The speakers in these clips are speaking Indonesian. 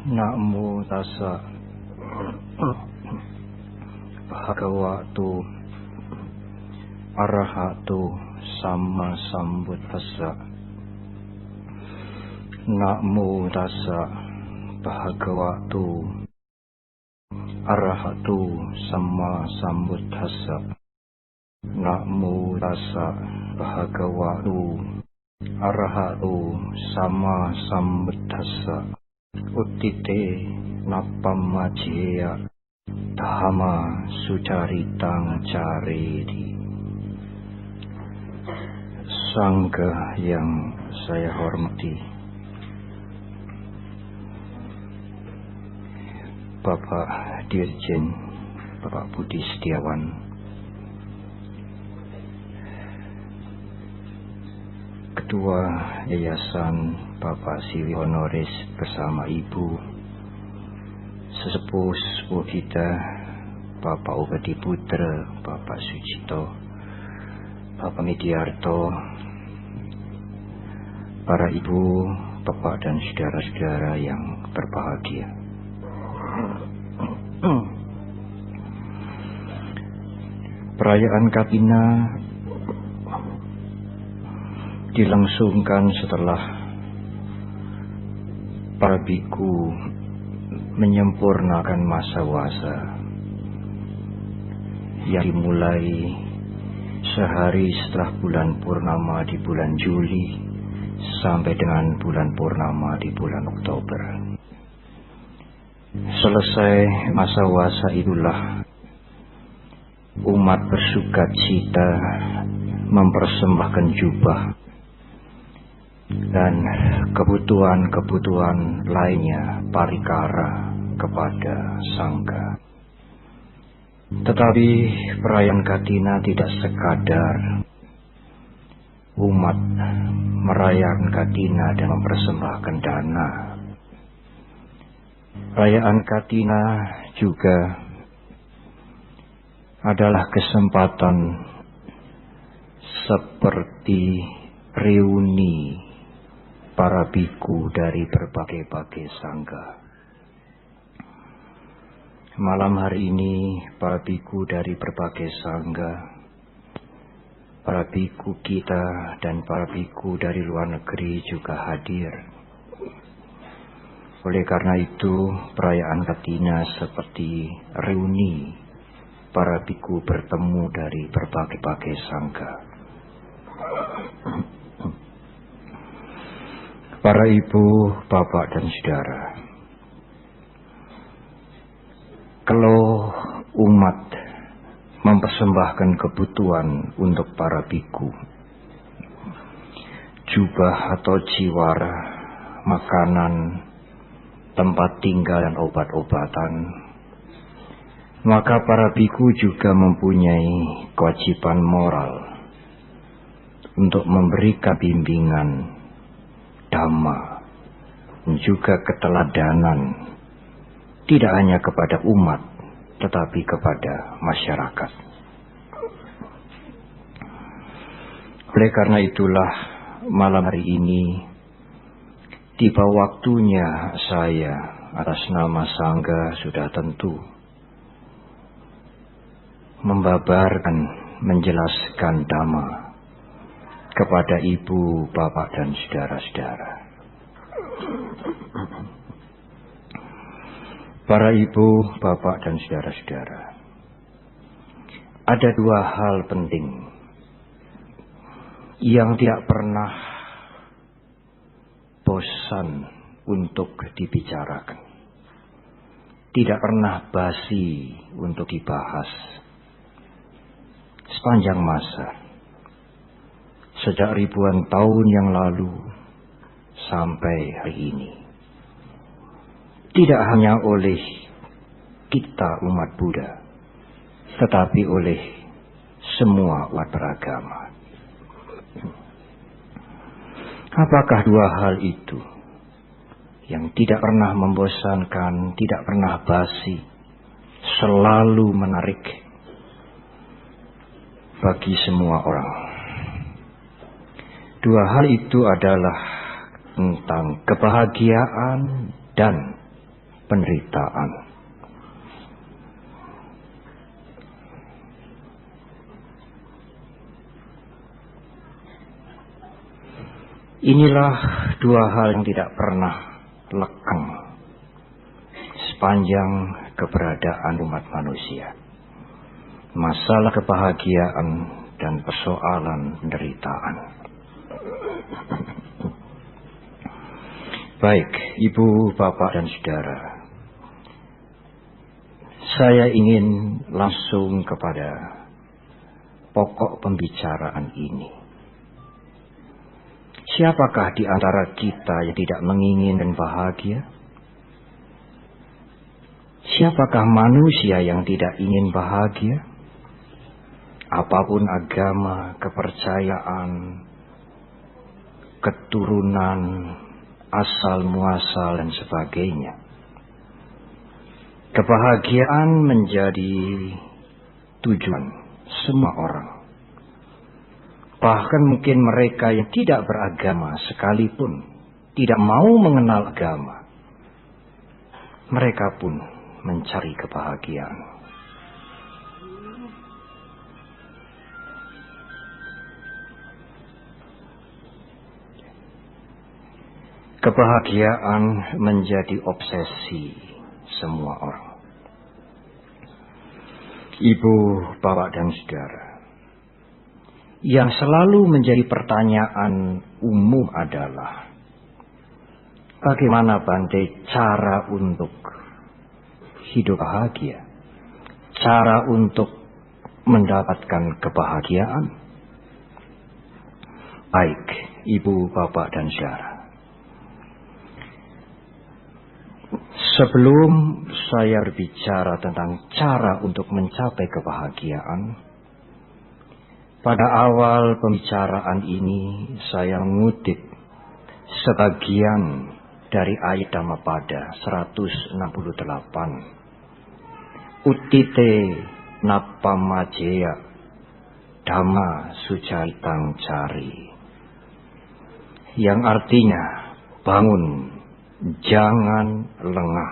Namo tassa bhagavato arahato samma sambuddhassa. Namo tassa bhagavato arahato samma sambuddhassa. Namo tassa bhagavato arahato samma sambuddhassa. Uttite nappammajeya dhamma sucaritang caredi. Sangha yang saya hormati, Bapak Dirjen Bapak Budi Setiawan, Ketua Yayasan Bapak Siwi Honoris bersama Ibu, sesepuh kita Bapak Ubedi Putra, Bapak Sucito, Bapak Midiarto, para ibu, bapak dan saudara-saudara yang berbahagia. Perayaan Katina dilangsungkan setelah para biku menyempurnakan masa wasa yang dimulai sehari setelah bulan purnama di bulan Juli sampai dengan bulan purnama di bulan Oktober. Selesai masa wasa itulah umat bersukacita mempersembahkan jubah dan kebutuhan-kebutuhan lainnya parikara kepada sangga. Tetapi perayaan Katina tidak sekadar umat merayakan Katina dan mempersembahkan dana. Perayaan Katina juga adalah kesempatan seperti reuni para biku dari berbagai-bagai sangga. Malam hari ini para biku dari berbagai sangga, para biku kita dan para biku dari luar negeri juga hadir. Oleh karena itu perayaan Katina seperti reuni para biku bertemu dari berbagai-bagai sangga. Para ibu, bapak dan saudara, kalau umat mempersembahkan kebutuhan untuk para biku, jubah atau jiwara, makanan, tempat tinggal dan obat-obatan, maka para biku juga mempunyai kewajiban moral untuk memberikan bimbingan dhamma dan juga keteladanan tidak hanya kepada umat tetapi kepada masyarakat. Oleh karena itulah malam hari ini tiba waktunya saya atas nama sangga sudah tentu membabarkan, menjelaskan dhamma kepada ibu, bapak dan saudara-saudara. Para ibu, bapak dan saudara-saudara, ada dua hal penting yang tidak pernah bosan untuk dibicarakan, tidak pernah basi untuk dibahas sepanjang masa, sejak ribuan tahun yang lalu sampai hari ini. Tidak hanya oleh kita umat Buddha, tetapi oleh semua umat beragama. Apakah dua hal itu yang tidak pernah membosankan, tidak pernah basi, selalu menarik bagi semua orang? Dua hal itu adalah tentang kebahagiaan dan penderitaan. Inilah dua hal yang tidak pernah lekang sepanjang keberadaan umat manusia. Masalah kebahagiaan dan persoalan penderitaan. Baik, Ibu, Bapak, dan Saudara, saya ingin langsung kepada pokok pembicaraan ini. Siapakah di antara kita yang tidak menginginkan bahagia? Siapakah manusia yang tidak ingin bahagia? Apapun agama, kepercayaan, keturunan, asal muasal dan sebagainya. Kebahagiaan menjadi tujuan semua orang. Bahkan mungkin mereka yang tidak beragama sekalipun tidak mau mengenal agama, mereka pun mencari kebahagiaan. Kebahagiaan menjadi obsesi semua orang. Ibu, Bapak, dan Saudara, yang selalu menjadi pertanyaan umum adalah bagaimana Bante cara untuk hidup bahagia, cara untuk mendapatkan kebahagiaan. Baik, Ibu, Bapak, dan Saudara, sebelum saya berbicara tentang cara untuk mencapai kebahagiaan, pada awal pembicaraan ini saya mengutip sebagian dari ayat Dhammapada 168. Utite napamajeya dhamma sucaitang cari. Yang artinya, bangun, jangan lengah.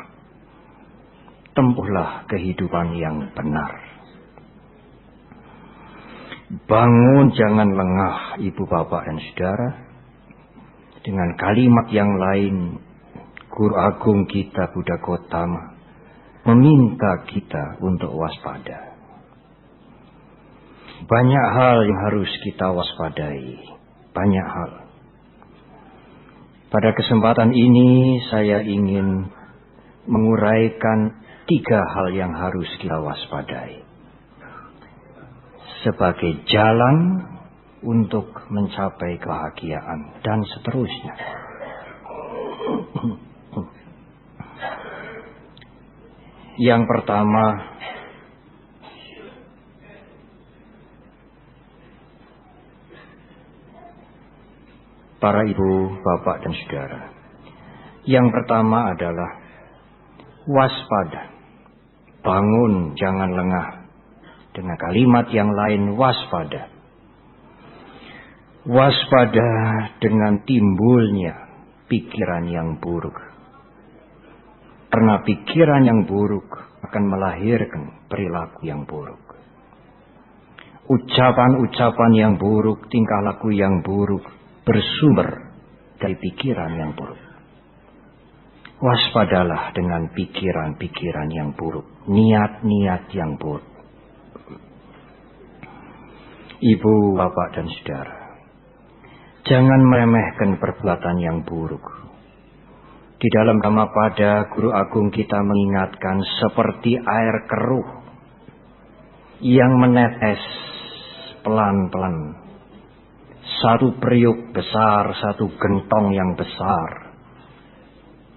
Tempuhlah kehidupan yang benar. Bangun, jangan lengah, Ibu, Bapak, dan Saudara. Dengan kalimat yang lain, Guru Agung kita Buddha Gautama meminta kita untuk waspada. Banyak hal yang harus kita waspadai. Banyak hal. Pada kesempatan ini saya ingin menguraikan 3 hal yang harus kita waspadai sebagai jalan untuk mencapai kebahagiaan dan seterusnya. Yang pertama, para ibu, bapak, dan saudara, yang pertama adalah waspada. Bangun, jangan lengah. Dengan kalimat yang lain, waspada. Waspada dengan timbulnya pikiran yang buruk. Karena pikiran yang buruk akan melahirkan perilaku yang buruk. Ucapan-ucapan yang buruk, tingkah laku yang buruk bersumber dari pikiran yang buruk. Waspadalah dengan pikiran-pikiran yang buruk, niat-niat yang buruk. Ibu, bapak, dan saudara, jangan meremehkan perbuatan yang buruk. Di dalam Dhammapada, Guru Agung kita mengingatkan seperti air keruh yang menetes pelan-pelan. Satu periuk besar, satu gentong yang besar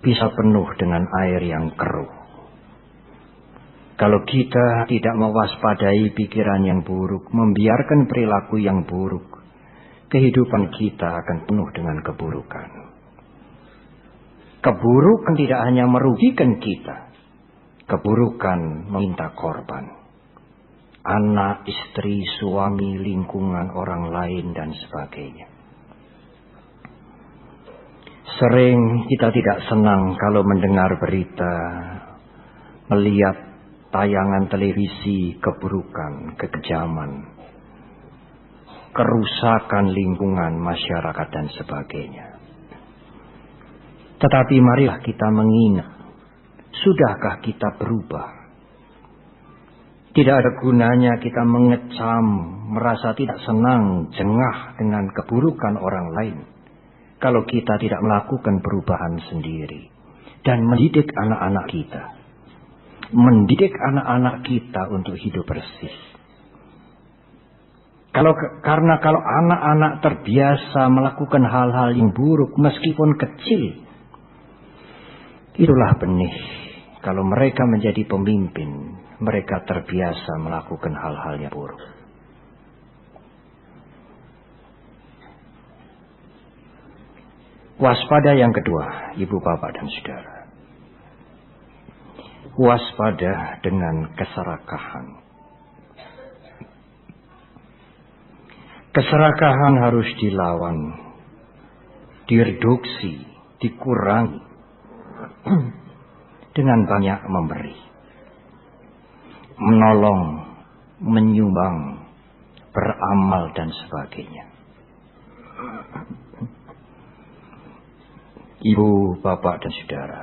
bisa penuh dengan air yang keruh. Kalau kita tidak mewaspadai pikiran yang buruk, membiarkan perilaku yang buruk, kehidupan kita akan penuh dengan keburukan. Keburukan tidak hanya merugikan kita, keburukan meminta korban. Anak, istri, suami, lingkungan, orang lain, dan sebagainya. Sering kita tidak senang kalau mendengar berita, melihat tayangan televisi keburukan, kekejaman, kerusakan lingkungan, masyarakat dan sebagainya. Tetapi marilah kita mengingat, sudahkah kita berubah? Tidak ada gunanya kita mengecam, merasa tidak senang, jengah dengan keburukan orang lain, kalau kita tidak melakukan perubahan sendiri dan mendidik anak-anak kita. Mendidik anak-anak kita untuk hidup bersih. Karena kalau anak-anak terbiasa melakukan hal-hal yang buruk meskipun kecil, itulah benih. Kalau mereka menjadi pemimpin, mereka terbiasa melakukan hal-hal yang buruk. Waspada yang kedua, ibu, bapak, dan saudara. Waspada dengan keserakahan. Keserakahan harus dilawan, direduksi, dikurangi dengan banyak memberi, menolong, menyumbang, beramal, dan sebagainya. Ibu, bapak, dan saudara,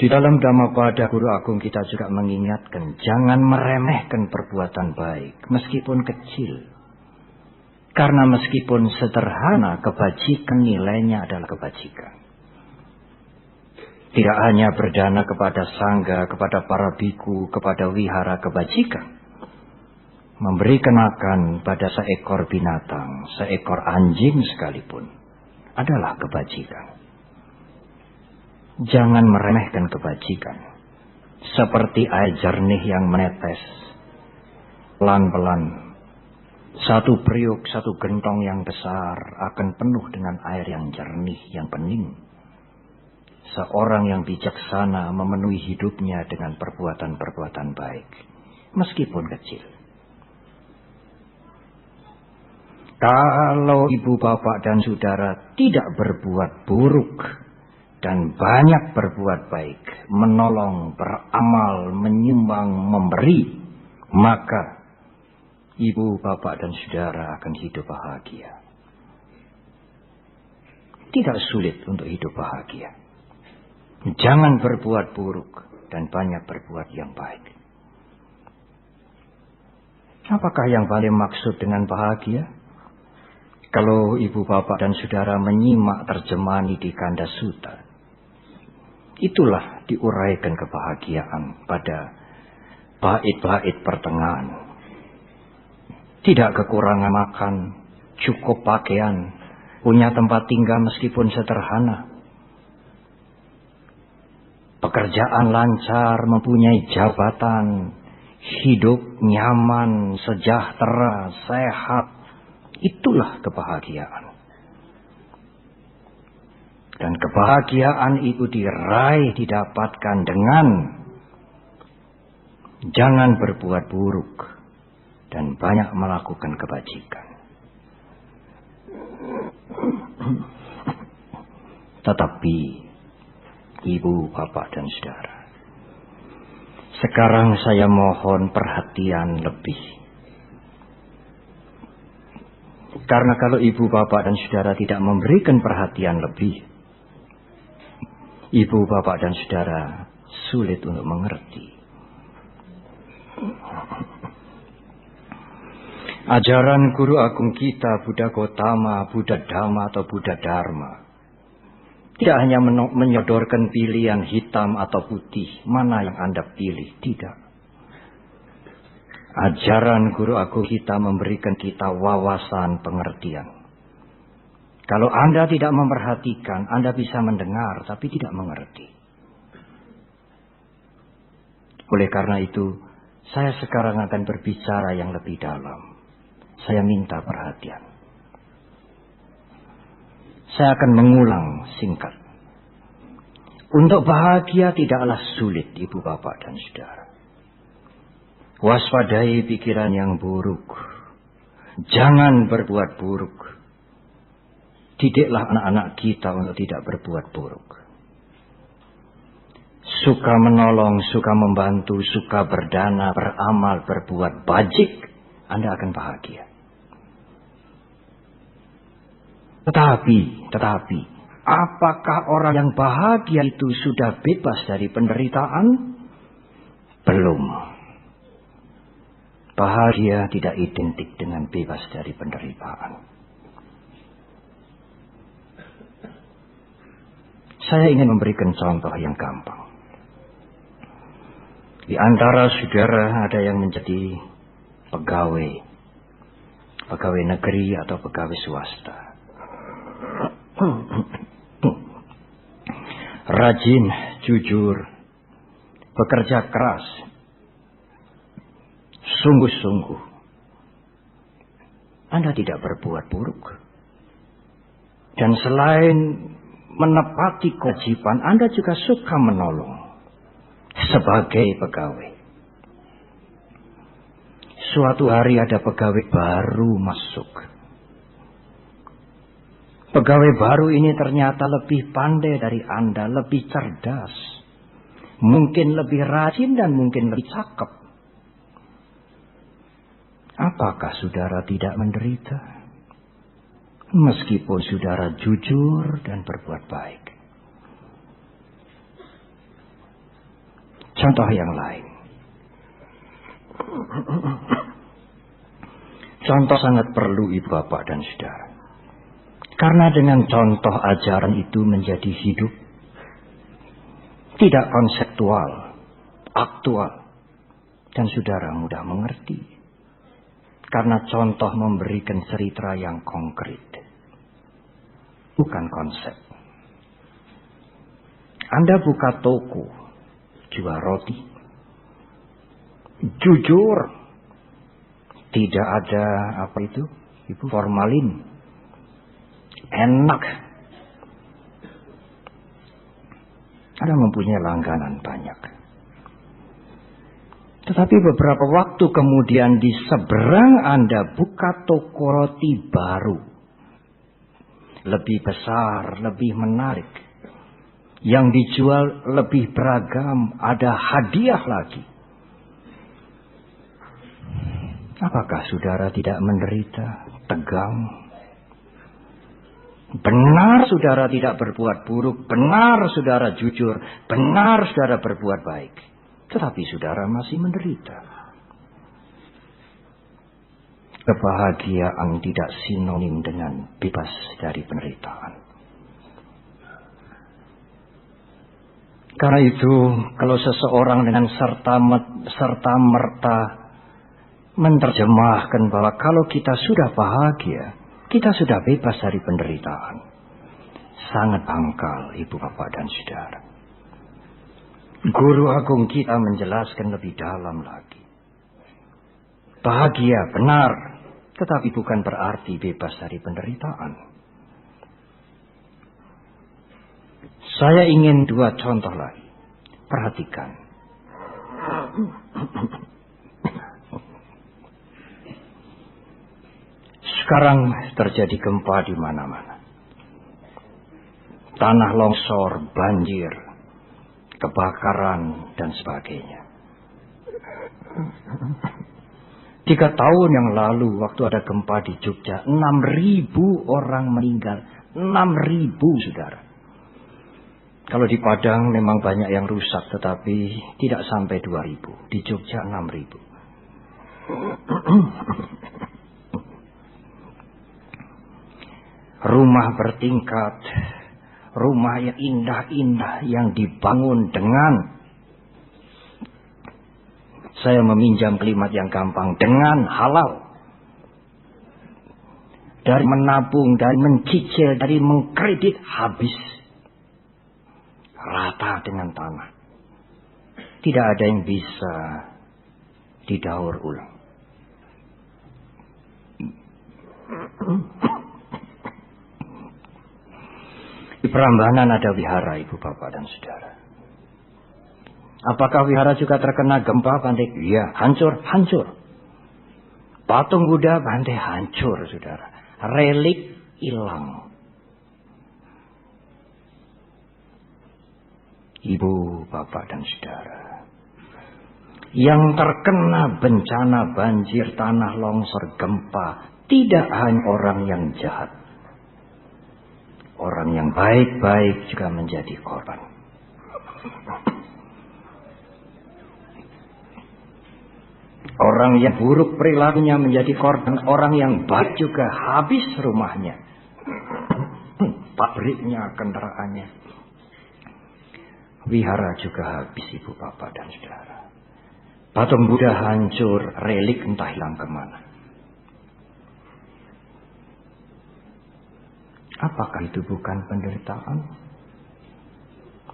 di dalam Dhammapada Guru Agung kita juga mengingatkan, jangan meremehkan perbuatan baik, meskipun kecil. Karena meskipun sederhana, kebajikan nilainya adalah kebajikan. Tidak hanya berdana kepada sangga, kepada para biku, kepada wihara kebajikan. Memberikan makan pada seekor binatang, seekor anjing sekalipun, adalah kebajikan. Jangan meremehkan kebajikan. Seperti air jernih yang menetes pelan-pelan. Satu periuk, satu gentong yang besar akan penuh dengan air yang jernih, yang bening. Seorang yang bijaksana memenuhi hidupnya dengan perbuatan-perbuatan baik, meskipun kecil. Kalau ibu, bapak, dan saudara tidak berbuat buruk dan banyak berbuat baik, menolong, beramal, menyumbang, memberi, maka ibu, bapak, dan saudara akan hidup bahagia. Tidak sulit untuk hidup bahagia. Jangan berbuat buruk dan banyak berbuat yang baik. Apakah yang paling maksud dengan bahagia? Kalau ibu, bapak, dan saudara menyimak terjemahan di Kanda Sutta, itulah diuraikan kebahagiaan pada bait-bait pertengahan. Tidak kekurangan makan, cukup pakaian, punya tempat tinggal meskipun sederhana. Pekerjaan lancar, mempunyai jabatan, hidup nyaman, sejahtera, sehat. Itulah kebahagiaan. Dan kebahagiaan itu diraih, didapatkan dengan jangan berbuat buruk dan banyak melakukan kebajikan. Tetapi ibu, bapak, dan saudara, sekarang saya mohon perhatian lebih. Karena kalau ibu, bapak, dan saudara tidak memberikan perhatian lebih, ibu, bapak, dan saudara sulit untuk mengerti. Ajaran Guru Agung kita, Buddha Gautama, Buddha Dhamma atau Buddha Dharma, tidak hanya menyodorkan pilihan hitam atau putih, mana yang Anda pilih, tidak. Ajaran Guru Agung kita memberikan kita wawasan pengertian. Kalau Anda tidak memperhatikan, Anda bisa mendengar tapi tidak mengerti. Oleh karena itu, saya sekarang akan berbicara yang lebih dalam. Saya minta perhatian. Saya akan mengulang singkat. Untuk bahagia tidaklah sulit, ibu, bapak, dan saudara. Waspadai pikiran yang buruk. Jangan berbuat buruk. Didiklah anak-anak kita untuk tidak berbuat buruk. Suka menolong, suka membantu, suka berdana, beramal, berbuat bajik, Anda akan bahagia. Tetapi, apakah orang yang bahagia itu sudah bebas dari penderitaan? Belum. Bahagia tidak identik dengan bebas dari penderitaan. Saya ingin memberikan contoh yang gampang. Di antara saudara ada yang menjadi pegawai negeri atau pegawai swasta. Rajin, jujur, bekerja keras, sungguh-sungguh. Anda tidak berbuat buruk. Dan selain menepati kewajiban, Anda juga suka menolong sebagai pegawai. Suatu hari ada pegawai baru masuk. Pegawai baru ini ternyata lebih pandai dari Anda, lebih cerdas. Mungkin lebih rajin dan mungkin lebih cakep. Apakah saudara tidak menderita? Meskipun saudara jujur dan berbuat baik. Contoh yang lain. Contoh sangat perlu ibu bapak dan saudara. Karena dengan contoh ajaran itu menjadi hidup. Tidak konseptual, aktual. Dan saudara mudah mengerti. Karena contoh memberikan cerita yang konkret. Bukan konsep. Anda buka toko, jual roti. Jujur. Tidak ada formalin. Enak. Anda mempunyai langganan banyak. Tetapi beberapa waktu kemudian di seberang Anda buka toko roti baru. Lebih besar, lebih menarik. Yang dijual lebih beragam, ada hadiah lagi. Apakah saudara tidak menderita, tegang? Benar saudara tidak berbuat buruk, benar saudara jujur, benar saudara berbuat baik. Tetapi saudara masih menderita. Kebahagiaan tidak sinonim dengan bebas dari penderitaan. Karena itu, kalau seseorang dengan serta-merta menerjemahkan bahwa kalau kita sudah bahagia, kita sudah bebas dari penderitaan. Sangat angkal ibu bapak dan saudara. Guru agung kita menjelaskan lebih dalam lagi. Bahagia benar, tetapi bukan berarti bebas dari penderitaan. Saya ingin dua contoh lagi. Perhatikan. Sekarang terjadi gempa di mana-mana. Tanah longsor, banjir, kebakaran, dan sebagainya. 3 tahun yang lalu waktu ada gempa di Jogja, 6.000 orang meninggal. 6.000 saudara. Kalau di Padang memang banyak yang rusak, tetapi tidak sampai 2.000. Di Jogja 6.000. Rumah bertingkat, rumah yang indah-indah yang dibangun dengan, saya meminjam kalimat yang gampang, dengan halal. Dari menabung, dari mencicil, dari mengkredit, habis. Rata dengan tanah. Tidak ada yang bisa didaur ulang. Di Prambanan ada wihara ibu bapak dan saudara. Apakah wihara juga terkena gempa Bante? Iya, hancur. Patung Buddha Bante hancur saudara. Relik hilang. Ibu, bapak, dan saudara, yang terkena bencana banjir, tanah longsor, gempa, tidak hanya orang yang jahat. Orang yang baik-baik juga menjadi korban. Orang yang buruk perilakunya menjadi korban. Orang yang baik juga habis rumahnya, pabriknya, kendaraannya. Wihara juga habis, ibu, bapak, dan saudara. Patung Buddha hancur, relik entah hilang kemana. Apakah itu bukan penderitaan?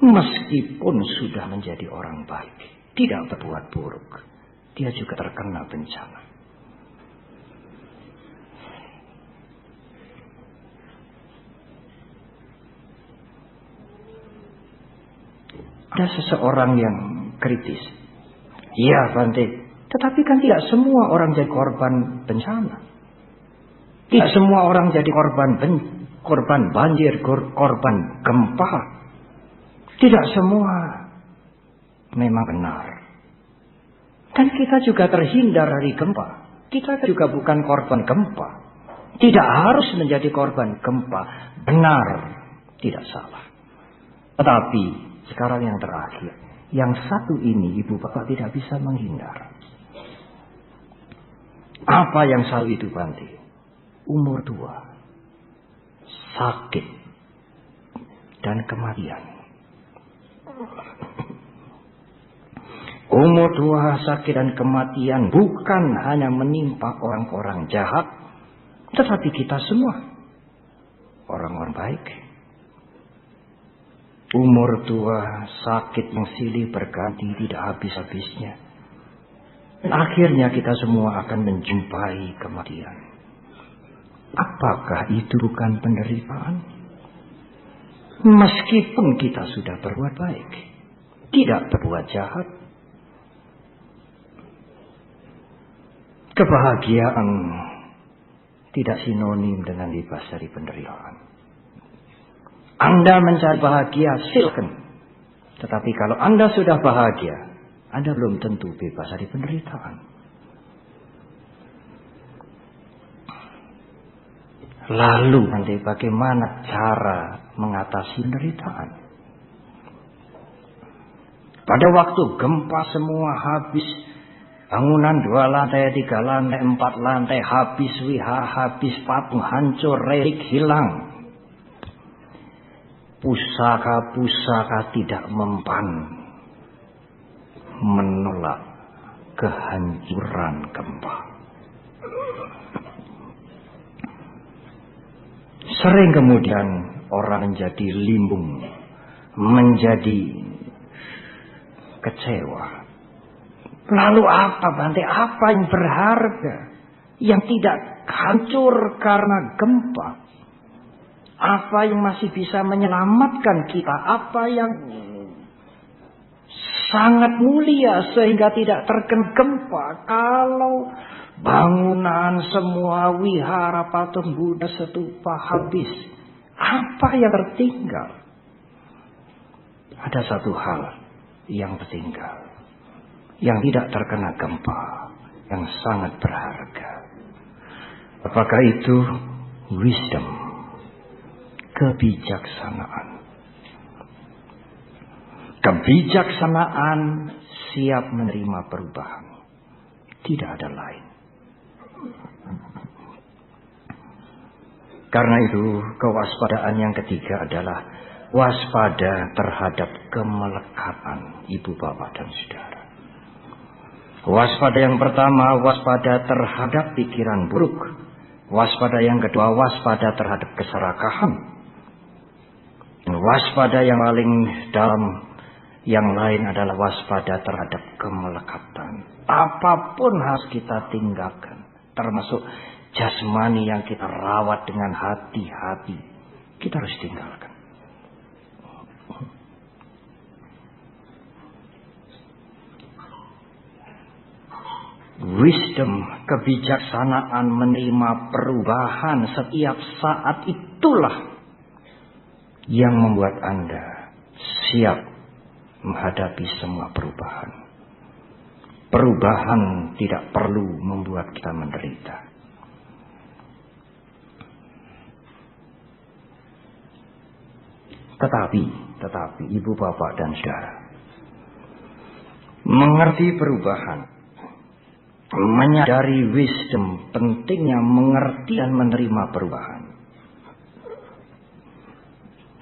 Meskipun sudah menjadi orang baik, tidak berbuat buruk, dia juga terkena bencana. Ada seseorang yang kritis. Iya, Bante, tetapi kan tidak semua orang jadi korban bencana. Tidak semua orang jadi korban banjir, korban gempa. Tidak semua memang benar. Dan kita juga terhindar dari gempa. Kita juga bukan korban gempa. Tidak harus menjadi korban gempa. Benar, tidak salah. Tetapi sekarang yang terakhir, yang satu ini, ibu bapak, tidak bisa menghindar. Apa yang satu itu, Bante? Umur tua, sakit, dan kematian. Umur tua, sakit, dan kematian bukan hanya menimpa orang-orang jahat, tetapi kita semua, orang-orang baik. Umur tua, sakit yang silih berganti, tidak habis-habisnya. Akhirnya kita semua akan menjumpai kematian. Apakah itu bukan penderitaan? Meskipun kita sudah berbuat baik, tidak berbuat jahat, kebahagiaan tidak sinonim dengan bebas dari penderitaan. Anda mencari bahagia, silakan. Tetapi kalau Anda sudah bahagia, Anda belum tentu bebas dari penderitaan. Lalu nanti bagaimana cara mengatasi penderitaan? Pada waktu gempa semua habis. Bangunan 2 lantai, 3 lantai, 4 lantai habis, wihara habis, patung hancur, relik hilang. Pusaka-pusaka tidak mempan menolak kehancuran gempa. Sering kemudian orang menjadi limbung, menjadi kecewa. Lalu apa, Bante? Apa yang berharga yang tidak hancur karena gempa? Apa yang masih bisa menyelamatkan kita? Apa yang sangat mulia sehingga tidak terkena gempa? Kalau bangunan semua, wihara, patung Buddha, stupa habis, apa yang tertinggal? Ada satu hal yang tertinggal, yang tidak terkena gempa, yang sangat berharga. Apakah itu? Wisdom. Kebijaksanaan. Kebijaksanaan siap menerima perubahan. Tidak ada lain. Karena itu, kewaspadaan yang ketiga adalah waspada terhadap kemelekatan, ibu, bapak, dan saudara. Waspada yang pertama, waspada terhadap pikiran buruk. Waspada yang kedua, waspada terhadap keserakahan. Waspada yang paling dalam yang lain adalah waspada terhadap kemelekatan. Apapun harus kita tinggalkan, termasuk jasmani yang kita rawat dengan hati-hati, kita harus tinggalkan. Wisdom, kebijaksanaan menerima perubahan setiap saat, itulah yang membuat Anda siap menghadapi semua perubahan. Perubahan tidak perlu membuat kita menderita. Tetapi ibu bapak dan saudara, mengerti perubahan, menyadari wisdom, pentingnya mengerti dan menerima perubahan.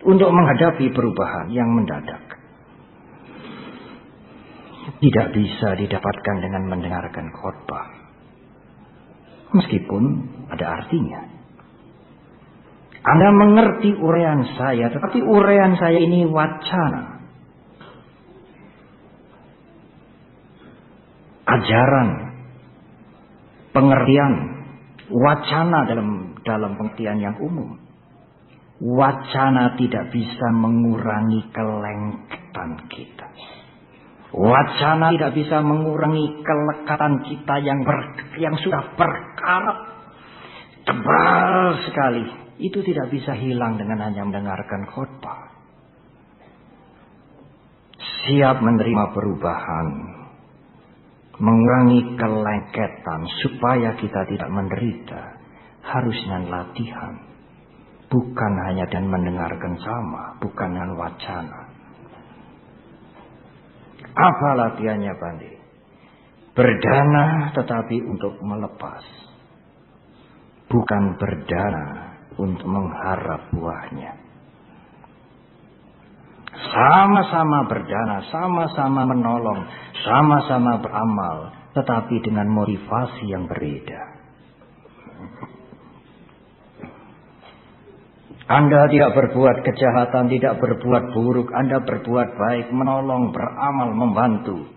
Untuk menghadapi perubahan yang mendadak, tidak bisa didapatkan dengan mendengarkan khotbah. Meskipun ada artinya. Anda mengerti uraian saya, tetapi uraian saya ini wacana. Ajaran, pengertian, wacana dalam pengertian yang umum. Wacana tidak bisa mengurangi kelengketan kita. Wacana tidak bisa mengurangi kelekatan kita yang sudah berkarat tebal sekali. Itu tidak bisa hilang dengan hanya mendengarkan khotbah. Siap menerima perubahan, mengurangi kelengketan supaya kita tidak menderita, harus dengan latihan. Bukan hanya dan mendengarkan sama, bukan dengan wacana. Apa latihannya, Bandi? Berdana tetapi untuk melepas. Bukan berdana untuk mengharap buahnya. Sama-sama berdana, sama-sama menolong, sama-sama beramal, tetapi dengan motivasi yang berbeda. Anda tidak berbuat kejahatan, tidak berbuat buruk. Anda berbuat baik, menolong, beramal, membantu.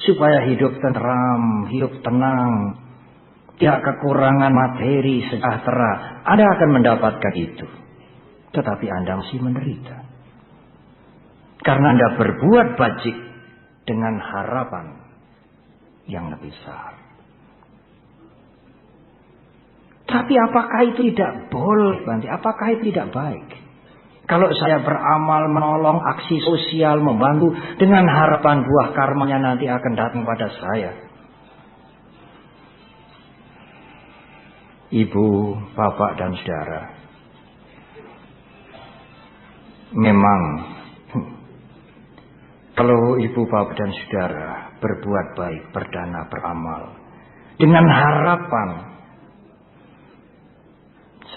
Supaya hidup tenteram, hidup tenang. Tidak kekurangan materi, sejahtera. Anda akan mendapatkan itu. Tetapi Anda masih menderita. Karena Anda berbuat bajik dengan harapan yang lebih besar. Tapi apakah itu tidak boleh? Apakah itu tidak baik? Kalau saya beramal, menolong, aksi sosial, membantu, dengan harapan buah karmanya nanti akan datang pada saya. Ibu, bapak, dan saudara, memang kalau ibu, bapak, dan saudara berbuat baik, berdana, beramal, dengan harapan,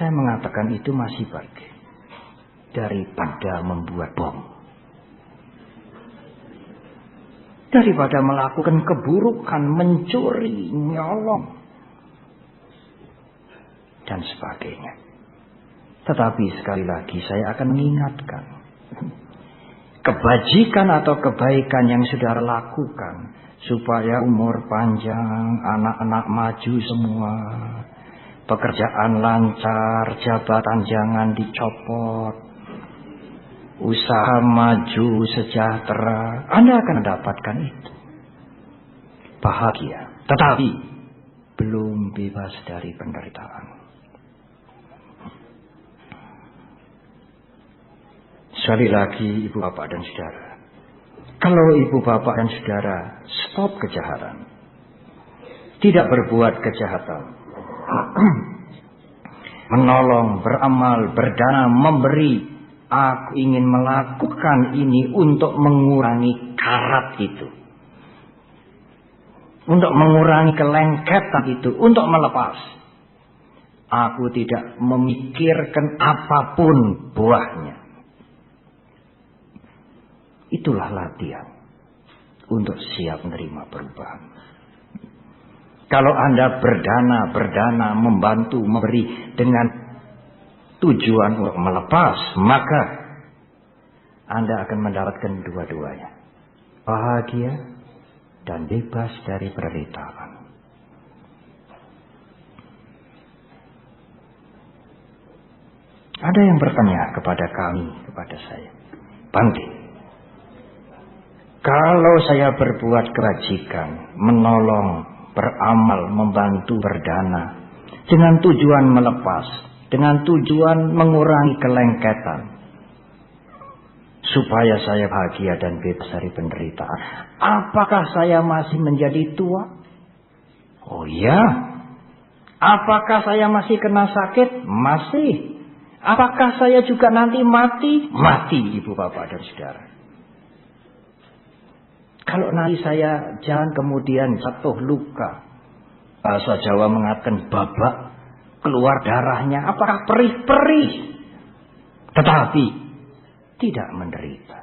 saya mengatakan itu masih baik daripada membuat bom, daripada melakukan keburukan, mencuri, nyolong, dan sebagainya. Tetapi sekali lagi saya akan mengingatkan, kebajikan atau kebaikan yang saudara lakukan supaya umur panjang, anak-anak maju semua, pekerjaan lancar, jabatan jangan dicopot, usaha maju, sejahtera, Anda akan mendapatkan itu. Bahagia, tetapi belum bebas dari penderitaan. Sekali lagi ibu bapak dan saudara, kalau ibu bapak dan saudara stop kejahatan, tidak berbuat kejahatan, menolong, beramal, berdana, memberi, aku ingin melakukan ini untuk mengurangi karat itu, untuk mengurangi kelengketan itu, untuk melepas. Aku tidak memikirkan apapun buahnya. Itulah latihan untuk siap menerima perubahan. Kalau Anda berdana, membantu, memberi dengan tujuan untuk melepas, maka Anda akan mendapatkan dua-duanya. Bahagia dan bebas dari penderitaan. Ada yang bertanya kepada kami, kepada saya, Bante, kalau saya berbuat kebajikan, menolong, beramal, membantu, berdana, dengan tujuan melepas, dengan tujuan mengurangi kelengketan, supaya saya bahagia dan bebas dari penderitaan. Apakah saya masih menjadi tua? Oh ya. Apakah saya masih kena sakit? Masih. Apakah saya juga nanti mati? Mati, ibu bapak dan saudara. Kalau nanti saya jalan kemudian jatuh luka, bahasa Jawa mengatakan babak, keluar darahnya, apakah perih-perih? Tetapi tidak menderita.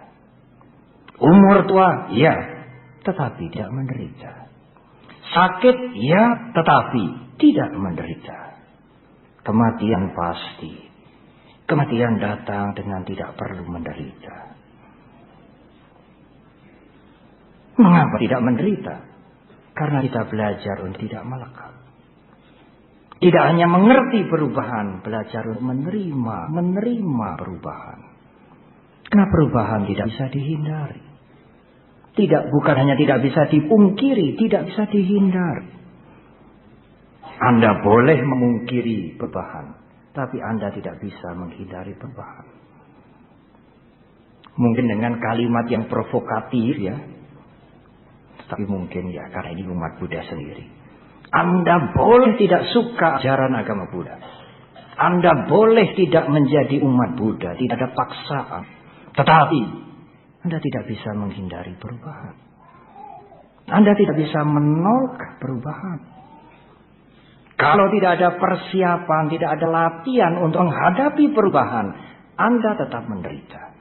Umur tua, ya, tetapi tidak menderita. Sakit, ya, tetapi tidak menderita. Kematian pasti. Kematian datang dengan tidak perlu menderita. Mengapa tidak menderita? Karena kita belajar untuk tidak melekat. Tidak hanya mengerti perubahan, belajar untuk menerima perubahan. Karena perubahan tidak bisa dihindari. Bukan hanya tidak bisa dipungkiri, tidak bisa dihindari. Anda boleh memungkiri perubahan, tapi Anda tidak bisa menghindari perubahan. Mungkin dengan kalimat yang provokatif ya, tapi mungkin ya karena ini umat Buddha sendiri. Anda boleh tidak suka ajaran agama Buddha. Anda boleh tidak menjadi umat Buddha, tidak ada paksaan. Tetapi Anda tidak bisa menghindari perubahan. Anda tidak bisa menolak perubahan. Kalau tidak ada persiapan, tidak ada latihan untuk menghadapi perubahan, Anda tetap menderita.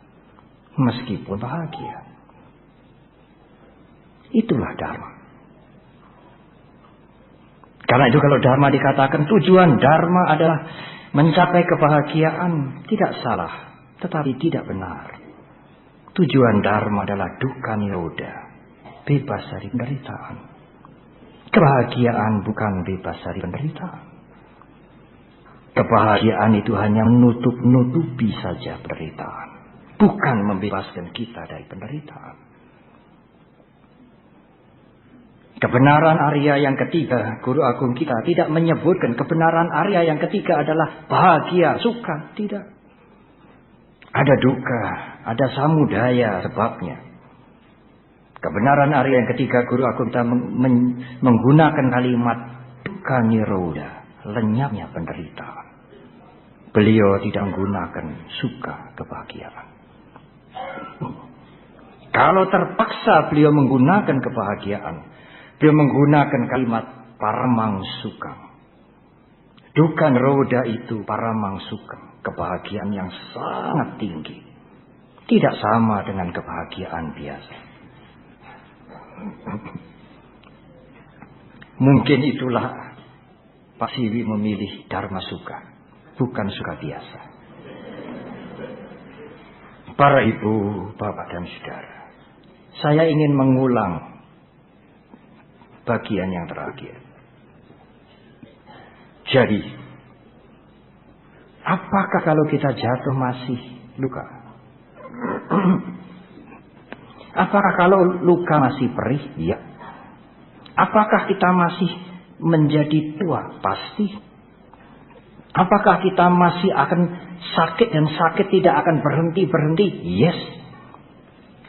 Meskipun bahagia. Itulah Dharma. Karena itu kalau Dharma dikatakan tujuan Dharma adalah mencapai kebahagiaan, tidak salah, tetapi tidak benar. Tujuan Dharma adalah dukkha nirodha, bebas dari penderitaan. Kebahagiaan bukan bebas dari penderitaan. Kebahagiaan itu hanya menutup-nutupi saja penderitaan, bukan membebaskan kita dari penderitaan. Kebenaran Arya yang ketiga, Guru Agung kita tidak menyebutkan kebenaran Arya yang ketiga adalah bahagia, suka. Tidak. Ada duka, ada samudaya sebabnya. Kebenaran Arya yang ketiga, Guru Agung kita menggunakan kalimat dukkha nirodha, lenyapnya penderitaan. Beliau tidak menggunakan suka, kebahagiaan. Kalau terpaksa beliau menggunakan kebahagiaan, beliau menggunakan kalimat paramang sukang. Dukkha nirodha itu paramang sukang, kebahagiaan yang sangat tinggi. Tidak sama dengan kebahagiaan biasa. Mungkin itulah Pak Siwi memilih Dharma suka, bukan suka biasa. Para ibu, bapak dan saudara, saya ingin mengulang bagian yang terakhir. Jadi, apakah kalau kita jatuh masih luka? Apakah kalau luka masih perih? Ya. Apakah kita masih menjadi tua? Pasti. Apakah kita masih akan sakit dan sakit tidak akan berhenti-berhenti? Yes.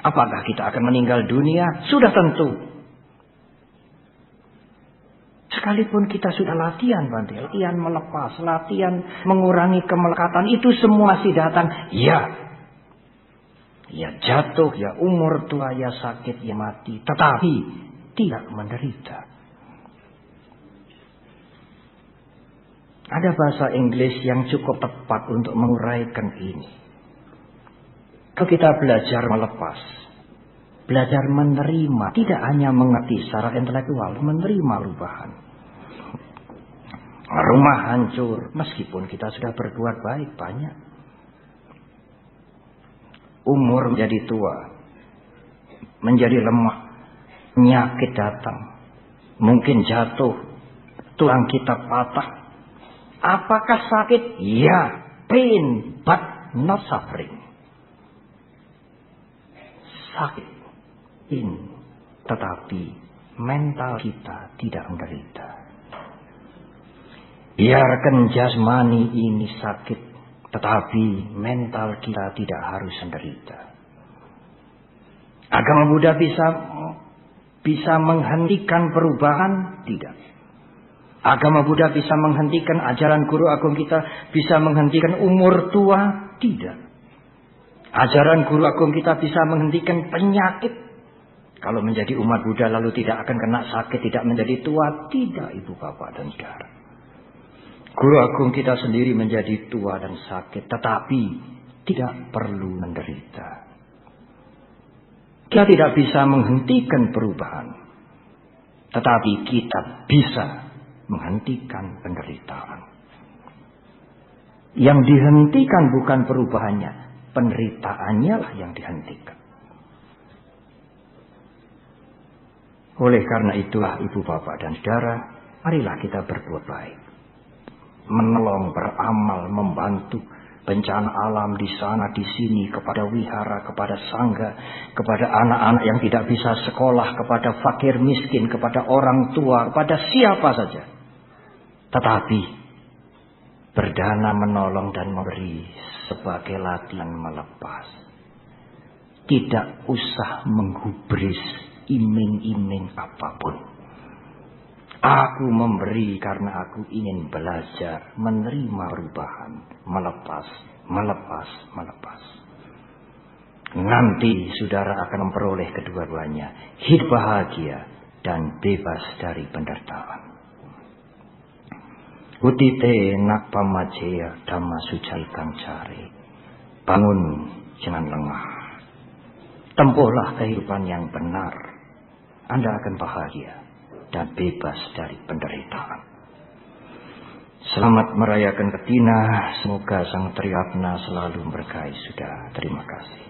Apakah kita akan meninggal dunia? Sudah tentu. Sekalipun kita sudah latihan, latihan melepas, latihan mengurangi kemelekatan, itu semua masih datang. Ya. Ya jatuh, ya umur tua, ya sakit, ya mati. Tetapi tidak menderita. Ada bahasa Inggris yang cukup tepat untuk menguraikan ini. Kalau kita belajar melepas, belajar menerima, tidak hanya mengerti secara intelektual, menerima perubahan. Rumah hancur, meskipun kita sudah berbuat baik banyak. Umur menjadi tua, menjadi lemah, penyakit datang, mungkin jatuh, tulang kita patah. Apakah sakit? Ya, pain, but not suffering. Sakit, tetapi mental kita tidak menderita. Biarkan jasmani ini sakit, tetapi mental kita tidak harus menderita. Agama Buddha bisa menghentikan perubahan? Tidak. Agama Buddha bisa menghentikan ajaran guru agung kita, bisa menghentikan umur tua? Tidak. Ajaran guru agung kita bisa menghentikan penyakit. Kalau menjadi umat Buddha lalu tidak akan kena sakit, tidak menjadi tua? Tidak, ibu bapak dan saudara. Guru agung kita sendiri menjadi tua dan sakit, tetapi tidak perlu menderita. Kita tidak bisa menghentikan perubahan, tetapi kita bisa menghentikan penderitaan. Yang dihentikan bukan perubahannya, penderitaannya lah yang dihentikan. Oleh karena itulah ibu bapak dan saudara, marilah kita berbuat baik. Menolong, beramal, membantu bencana alam di sana di sini, kepada wihara, kepada sangga, kepada anak-anak yang tidak bisa sekolah, kepada fakir miskin, kepada orang tua, kepada siapa saja. Tetapi berdana menolong dan memberi sebagai latihan melepas. Tidak usah menggubris iming-iming apapun. Aku memberi karena aku ingin belajar, menerima perubahan, melepas. Nanti saudara akan memperoleh kedua-duanya, hidup bahagia dan bebas dari penderitaan. Utite nak pamajaya dhamma sucai kang cari. Bangun, jangan lengah. Tempuhlah kehidupan yang benar. Anda akan bahagia dan bebas dari penderitaan. Selamat merayakan Ketina. Semoga Sang Triratna selalu memberkahi saudara. Terima kasih.